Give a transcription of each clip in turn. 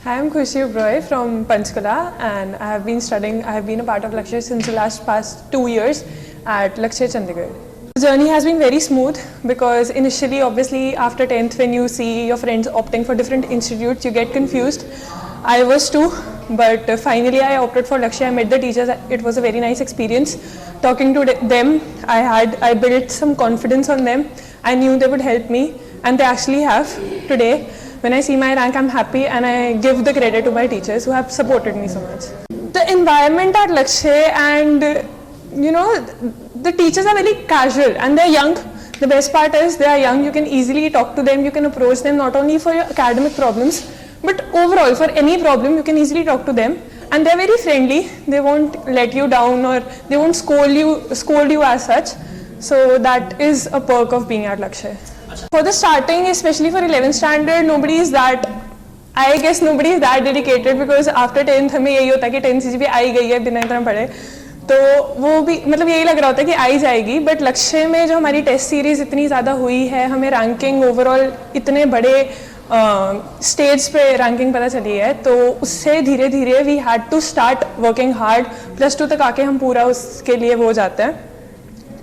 Hi, I'm Khushi from Panchkula, and I have been a part of Lakshya since the past 2 years at Lakshya Chandigarh. The journey has been very smooth because initially, obviously, after 10th, when you see your friends opting for different institutes, you get confused. I was too, but finally I opted for Lakshya. I met the teachers. It was a very nice experience. Talking to them, I built some confidence on them. I knew they would help me, and they actually have today. When I see my rank, I'm happy, and I give the credit to my teachers who have supported me so much. The environment at Lakshya and the teachers are very casual and they're young. The best part is they are young. You can easily talk to them. You can approach them not only for your academic problems, but overall for any problem you can easily talk to them. And they're very friendly. They won't let you down or they won't scold you as such. So that is a perk of being at Lakshya. For the starting, especially for 11th standard, nobody is that dedicated because after 10th हमें यही होता है कि 10 CGPA आई गई है बिना इतना पढ़े, तो वो भी मतलब यही लग रहा होता है कि आई जाएगी. बट लक्ष्य में जो हमारी टेस्ट सीरीज इतनी ज़्यादा हुई है, हमें रैंकिंग ओवरऑल इतने बड़े स्टेज पे रैंकिंग पता चली है, तो उससे धीरे धीरे we had to start working hard. +2 तक आके हम पूरा उसके लिए वो जाते हैं.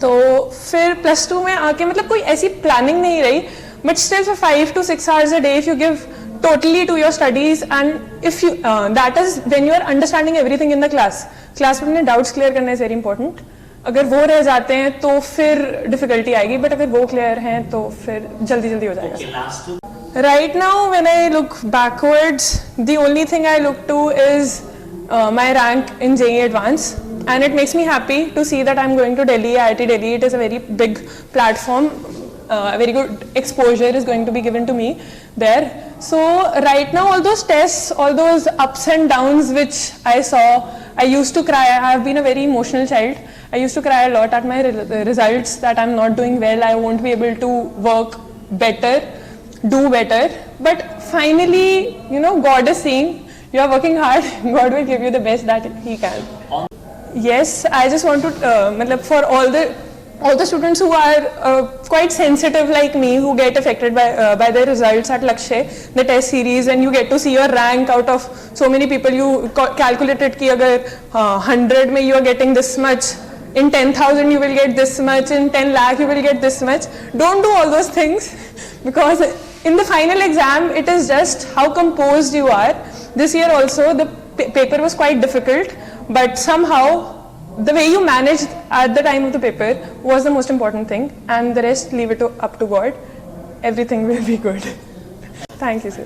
तो फिर +2 में आके मतलब कोई ऐसी प्लानिंग नहीं रही, but still for 5 to 6 hours a day if you give totally to your studies and if you that is when you are understanding everything in the class में अपने डाउट्स क्लियर करना is very important. अगर वो रह जाते हैं तो फिर डिफिकल्टी आएगी, बट अगर वो क्लियर हैं तो फिर जल्दी हो जाएगा. Right now when I look backwards, the only thing I look to is my rank in JEE Advanced. And it makes me happy to see that I'm going to Delhi, IIT Delhi. It is a very big platform. A very good exposure is going to be given to me there. So right now, all those tests, all those ups and downs which I saw, I used to cry. I have been a very emotional child. I used to cry a lot at my results that I'm not doing well. I won't be able to work better, do better. But finally, God is seeing you are working hard. God will give you the best that He can. Yes, I just want to, for all the students who are quite sensitive like me, who get affected by the results at Lakshya, the test series, and you get to see your rank out of so many people. You calculated कि अगर 100 में you are getting this much, in 10,000 you will get this much, in 10 lakh you will get this much. Don't do all those things because in the final exam it is just how composed you are. This year also the paper was quite difficult, but somehow the way you managed at the time of the paper was the most important thing, and the rest leave it up to God. Everything will be good. Thank you, sir.